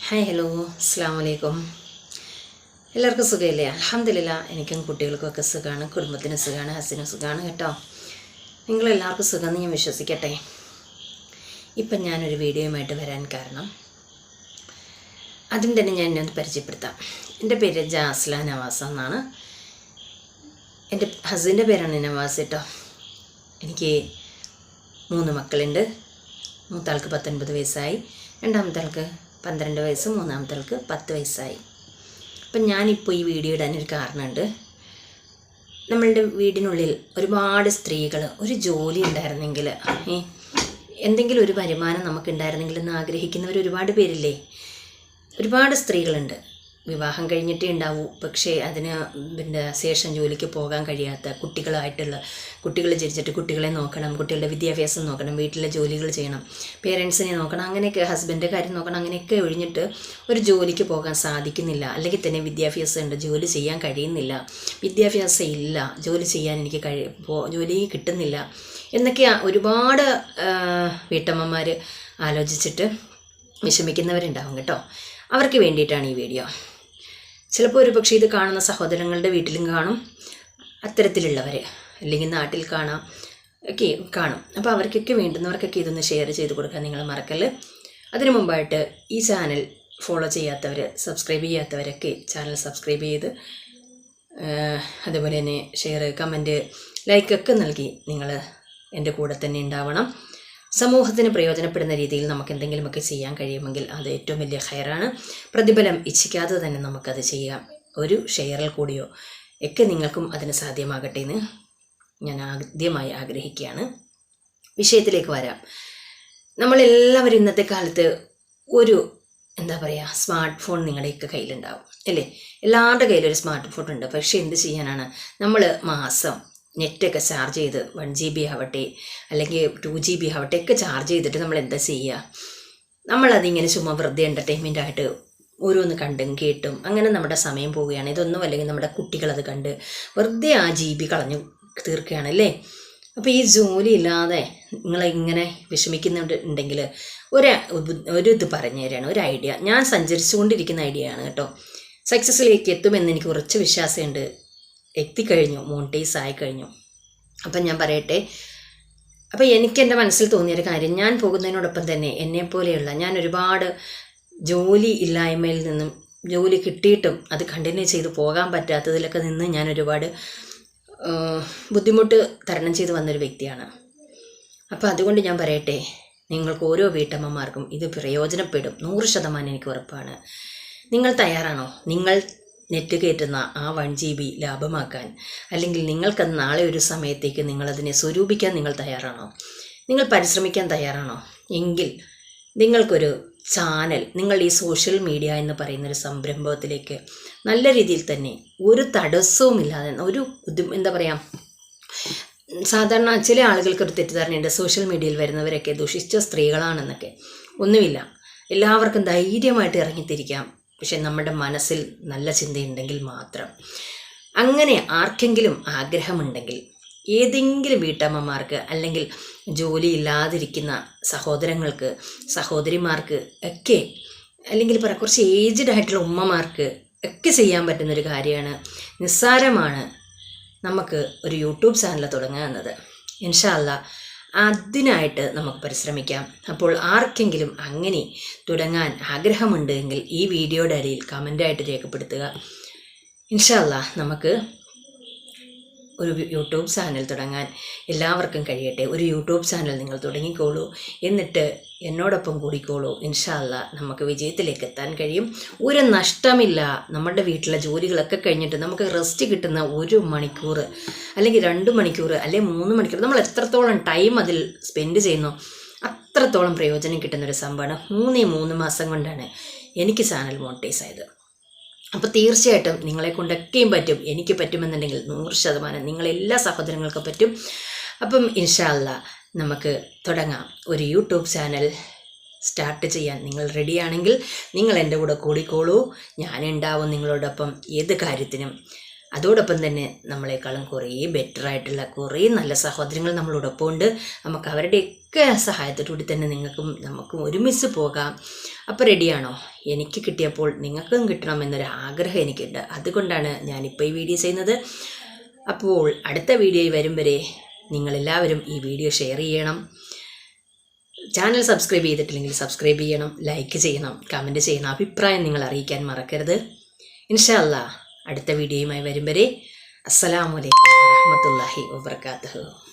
Hi hello അസ്സാം വലൈക്കും. എല്ലാവർക്കും സുഖമില്ലേ? അൽഹംദുലില്ലാ, എനിക്കും കുട്ടികൾക്കൊക്കെ സുഖമാണ്, കുടുംബത്തിന് സുഖമാണ്, ഹസ്സിനും സുഖമാണ് കേട്ടോ. നിങ്ങളെല്ലാവർക്കും സുഖമെന്ന് ഞാൻ വിശ്വസിക്കട്ടെ. ഇപ്പം ഞാനൊരു വീഡിയോയുമായിട്ട് വരാൻ കാരണം ആദ്യം തന്നെ ഞാൻ എന്നെ ഒന്ന് പരിചയപ്പെടുത്താം. എൻ്റെ പേര് ജാസ്ല നവാസ് എന്നാണ്. എൻ്റെ ഹസ്സിൻ്റെ പേരാണ് നവാസ് കേട്ടോ. എനിക്ക് 3 മക്കളുണ്ട്. മൂത്താൾക്ക് 19 വയസ്സായി, രണ്ടാമത്തെ ആൾക്ക് 12 വയസ്സ്, മൂന്നാമത്തെ ആൾക്ക് 10 വയസ്സായി. അപ്പം ഞാനിപ്പോൾ ഈ വീഡിയോ ഇടാനൊരു കാരണമുണ്ട്. നമ്മളുടെ വീടിനുള്ളിൽ ഒരുപാട് സ്ത്രീകൾ ഒരു ജോലി ഉണ്ടായിരുന്നെങ്കിൽ, എന്തെങ്കിലും ഒരു വരുമാനം നമുക്കുണ്ടായിരുന്നെങ്കിൽ എന്ന് ആഗ്രഹിക്കുന്നവർ ഒരുപാട് പേരില്ലേ? ഒരുപാട് സ്ത്രീകളുണ്ട്. വിവാഹം കഴിഞ്ഞിട്ടേ ഉണ്ടാവൂ, പക്ഷേ അതിന് ശേഷം ജോലിക്ക് പോകാൻ കഴിയാത്ത കുട്ടികൾ ജനിച്ചിട്ട് കുട്ടികളെ നോക്കണം, കുട്ടികളുടെ വിദ്യാഭ്യാസം നോക്കണം, വീട്ടിലെ ജോലികൾ ചെയ്യണം, പേരൻസിനെ നോക്കണം, അങ്ങനെയൊക്കെ ഹസ്ബൻഡിൻ്റെ കാര്യം നോക്കണം, അങ്ങനെയൊക്കെ ഒഴിഞ്ഞിട്ട് ഒരു ജോലിക്ക് പോകാൻ സാധിക്കുന്നില്ല. അല്ലെങ്കിൽ തന്നെ വിദ്യാഭ്യാസം ഉണ്ട്, ജോലി ചെയ്യാൻ കഴിയുന്നില്ല, വിദ്യാഭ്യാസം ഇല്ല, ജോലി ചെയ്യാൻ എനിക്ക് ജോലി കിട്ടുന്നില്ല എന്നൊക്കെ ഒരുപാട് വീട്ടമ്മമാർ ആലോചിച്ചിട്ട് വിഷമിക്കുന്നവരുണ്ടാവും കേട്ടോ. അവർക്ക് വേണ്ടിയിട്ടാണ് ഈ വീഡിയോ. ചിലപ്പോൾ ഒരു പക്ഷേ ഇത് കാണുന്ന സഹോദരങ്ങളുടെ വീട്ടിലും കാണും, അത്തരത്തിലുള്ളവർ അല്ലെങ്കിൽ നാട്ടിൽ കാണും. അപ്പോൾ അവർക്കൊക്കെ വേണ്ടുന്നവർക്കൊക്കെ ഇതൊന്ന് ഷെയർ ചെയ്ത് കൊടുക്കാൻ നിങ്ങൾ മറക്കല്ല്. അതിനു മുമ്പായിട്ട് ഈ ചാനൽ ഫോളോ ചെയ്യാത്തവർ, സബ്സ്ക്രൈബ് ചെയ്യാത്തവരൊക്കെ ചാനൽ സബ്സ്ക്രൈബ് ചെയ്ത് അതുപോലെ തന്നെ ഷെയർ, കമൻറ്റ്, ലൈക്കൊക്കെ നൽകി നിങ്ങൾ എൻ്റെ കൂടെ തന്നെ ഉണ്ടാവണം. സമൂഹത്തിന് പ്രയോജനപ്പെടുന്ന രീതിയിൽ നമുക്ക് എന്തെങ്കിലുമൊക്കെ ചെയ്യാൻ കഴിയുമെങ്കിൽ അത് ഏറ്റവും വലിയ ഹൈറാണ്. പ്രതിഫലം ഇച്ഛിക്കാതെ തന്നെ നമുക്കത് ചെയ്യാം. ഒരു ഷെയറിൽ കൂടിയോ ഒക്കെ നിങ്ങൾക്കും അതിന് സാധ്യമാകട്ടെ എന്ന് ഞാൻ ആദ്യമായി ആഗ്രഹിക്കുകയാണ്. വിഷയത്തിലേക്ക് വരാം. നമ്മളെല്ലാവരും ഇന്നത്തെ കാലത്ത് ഒരു സ്മാർട്ട് ഫോൺ നിങ്ങളുടെയൊക്കെ കയ്യിലുണ്ടാവും അല്ലേ? എല്ലാവരുടെ കയ്യിലൊരു സ്മാർട്ട് ഫോൺ ഉണ്ട്. പക്ഷേ എന്ത് ചെയ്യാനാണ്, നമ്മൾ മാസം നെറ്റൊക്കെ ചാർജ് ചെയ്ത് 1 GB ആവട്ടെ അല്ലെങ്കിൽ 2 GB ആവട്ടെ ഒക്കെ ചാർജ് ചെയ്തിട്ട് നമ്മൾ എന്താ ചെയ്യുക? നമ്മളതിങ്ങനെ ചുമ്മാ വെറുതെ എൻ്റർടൈൻമെൻ്റ് ആയിട്ട് ഓരോന്ന് കണ്ടും കേട്ടും അങ്ങനെ നമ്മുടെ സമയം പോവുകയാണ്. ഇതൊന്നും അല്ലെങ്കിൽ നമ്മുടെ കുട്ടികളത് കണ്ട് വെറുതെ ആ GB കളഞ്ഞു തീർക്കുകയാണല്ലേ. അപ്പോൾ ഈ ജോലി ഇല്ലാതെ നിങ്ങളിങ്ങനെ വിഷമിക്കുന്നുണ്ടെങ്കിൽ ഒരു ഇത് പറഞ്ഞു തരാണ്, ഒരു ഐഡിയ. ഞാൻ സഞ്ചരിച്ചുകൊണ്ടിരിക്കുന്ന ഐഡിയ ആണ് കേട്ടോ. സക്സസ്സിലേക്ക് എത്തുമെന്ന് എനിക്ക് കുറച്ച് വിശ്വാസമുണ്ട്. എത്തിക്കഴിഞ്ഞു, മോണിറ്റൈസ് ആയിക്കഴിഞ്ഞു. അപ്പം ഞാൻ പറയട്ടെ. അപ്പം എനിക്ക് എൻ്റെ മനസ്സിൽ തോന്നിയൊരു കാര്യം, ഞാൻ പോകുന്നതിനോടൊപ്പം തന്നെ എന്നെപ്പോലെയുള്ള ഞാൻ ഒരുപാട് ജോലി ഇല്ലായ്മയിൽ നിന്നും ജോലി കിട്ടിയിട്ടും അത് കണ്ടിന്യൂ ചെയ്ത് പോകാൻ പറ്റാത്തതിലൊക്കെ നിന്ന് ഞാൻ ഒരുപാട് ബുദ്ധിമുട്ട് തരണം ചെയ്ത് വന്നൊരു വ്യക്തിയാണ്. അപ്പോൾ അതുകൊണ്ട് ഞാൻ പറയട്ടെ, നിങ്ങൾക്ക് ഓരോ വീട്ടമ്മമാർക്കും ഇത് പ്രയോജനപ്പെടും, 100% എനിക്ക് ഉറപ്പാണ്. നിങ്ങൾ തയ്യാറാണോ? നിങ്ങൾ നെറ്റ് കയറ്റുന്ന ആ 1 GB ലാഭമാക്കാൻ, അല്ലെങ്കിൽ നിങ്ങൾക്ക് നാളെ ഒരു സമയത്തേക്ക് നിങ്ങളതിനെ സ്വരൂപിക്കാൻ നിങ്ങൾ തയ്യാറാണോ? നിങ്ങൾ പരിശ്രമിക്കാൻ തയ്യാറാണോ? എങ്കിൽ നിങ്ങൾക്കൊരു ചാനൽ, നിങ്ങൾ ഈ സോഷ്യൽ മീഡിയ എന്ന് പറയുന്നൊരു സംരംഭത്തിലേക്ക് നല്ല രീതിയിൽ തന്നെ ഒരു തടസ്സവുമില്ലാതെ, സാധാരണ ചില ആളുകൾക്കൊരു തെറ്റിദ്ധാരണയുണ്ട്, സോഷ്യൽ മീഡിയയിൽ വരുന്നവരൊക്കെ ദുഷിച്ച സ്ത്രീകളാണെന്നൊക്കെ. ഒന്നുമില്ല, എല്ലാവർക്കും ധൈര്യമായിട്ട് ഇറങ്ങിത്തിരിക്കാം. പക്ഷെ നമ്മുടെ മനസ്സിൽ നല്ല ചിന്തയുണ്ടെങ്കിൽ മാത്രം. അങ്ങനെ ആർക്കെങ്കിലും ആഗ്രഹമുണ്ടെങ്കിൽ, ഏതെങ്കിലും വീട്ടമ്മമാർക്ക് അല്ലെങ്കിൽ ജോലി ഇല്ലാതിരിക്കുന്ന സഹോദരങ്ങൾക്ക്, സഹോദരിമാർക്ക് ഒക്കെ, അല്ലെങ്കിൽ കുറച്ച് ഏജ്ഡ് ആയിട്ടുള്ള ഉമ്മമാർക്ക് ഒക്കെ ചെയ്യാൻ പറ്റുന്നൊരു കാര്യമാണ്, നിസ്സാരമാണ്, നമുക്ക് ഒരു യൂട്യൂബ് ചാനൽ തുടങ്ങുക എന്നത്. ഇൻഷാ അല്ലാഹ് അതിനായിട്ട് നമുക്ക് പരിശ്രമിക്കാം. അപ്പോൾ ആർക്കെങ്കിലും അങ്ങനെ തുടങ്ങാൻ ആഗ്രഹമുണ്ട് എങ്കിൽ ഈ വീഡിയോയുടെ അടിയിൽ കമൻ്റായിട്ട് രേഖപ്പെടുത്തുക. ഇൻഷാ അല്ലാഹ് നമുക്ക് ഒരു യൂട്യൂബ് ചാനൽ തുടങ്ങാൻ എല്ലാവർക്കും കഴിയട്ടെ. ഒരു യൂട്യൂബ് ചാനൽ നിങ്ങൾ തുടങ്ങിക്കോളൂ, എന്നിട്ട് എന്നോടൊപ്പം കൂടിക്കോളൂ. ഇൻഷാ അല്ലാഹ് നമുക്ക് വിജയത്തിലേക്ക് എത്താൻ കഴിയും. ഒരു നഷ്ടമില്ല. നമ്മുടെ വീട്ടിലെ ജോലികളൊക്കെ കഴിഞ്ഞിട്ട് നമുക്ക് റെസ്റ്റ് കിട്ടുന്ന 1 മണിക്കൂർ അല്ലെങ്കിൽ 2 മണിക്കൂർ അല്ലെങ്കിൽ 3 മണിക്കൂർ, നമ്മൾ എത്രത്തോളം ടൈം അതിൽ സ്പെൻഡ് ചെയ്യുന്നു അത്രത്തോളം പ്രയോജനം കിട്ടുന്നൊരു സംഭവമാണ്. 3 മാസം കൊണ്ടാണ് എനിക്ക് ചാനൽ മോണിറ്റൈസ് ആയത്. അപ്പോൾ തീർച്ചയായിട്ടും നിങ്ങളെ കൊണ്ടൊക്കെയും പറ്റും. എനിക്ക് പറ്റുമെന്നുണ്ടെങ്കിൽ 100% നിങ്ങളെല്ലാ സഹോദരങ്ങൾക്കും പറ്റും. അപ്പം ഇൻഷാ അല്ലാഹ് നമുക്ക് തുടങ്ങാം. ഒരു യൂട്യൂബ് ചാനൽ സ്റ്റാർട്ട് ചെയ്യാൻ നിങ്ങൾ റെഡിയാണെങ്കിൽ നിങ്ങൾ എൻ്റെ കൂടെ കൂടിക്കോളൂ. ഞാനുണ്ടാവും നിങ്ങളോടൊപ്പം ഏത് കാര്യത്തിനും. അതോടൊപ്പം തന്നെ നമ്മളെക്കാളും കുറേ ബെറ്ററായിട്ടുള്ള കുറേ നല്ല സഹോദരങ്ങൾ നമ്മളോടൊപ്പം ഉണ്ട്. നമുക്ക് അവരുടെയൊക്കെ സഹായത്തോടുകൂടി തന്നെ നമുക്കും ഒരുമിച്ച് പോകാം. അപ്പോൾ റെഡിയാണോ? എനിക്ക് കിട്ടിയപ്പോൾ നിങ്ങൾക്കും കിട്ടണം എന്നൊരു ആഗ്രഹം എനിക്കുണ്ട്. അതുകൊണ്ടാണ് ഞാനിപ്പോൾ ഈ വീഡിയോ ചെയ്യുന്നത്. അപ്പോൾ അടുത്ത വീഡിയോയിൽ വരും വരെ നിങ്ങളെല്ലാവരും ഈ വീഡിയോ ഷെയർ ചെയ്യണം. ചാനൽ സബ്സ്ക്രൈബ് ചെയ്തിട്ടില്ലെങ്കിൽ സബ്സ്ക്രൈബ് ചെയ്യണം, ലൈക്ക് ചെയ്യണം, കമൻറ്റ് ചെയ്യണം, അഭിപ്രായം നിങ്ങൾ അറിയിക്കാൻ മറക്കരുത്. ഇൻഷാ അല്ലാഹ് അടുത്ത വീഡിയോയുമായി വരും വരെ അസ്സലാമു അലൈക്കും വറഹ്മത്തുള്ളാഹി വബറകാതുഹു.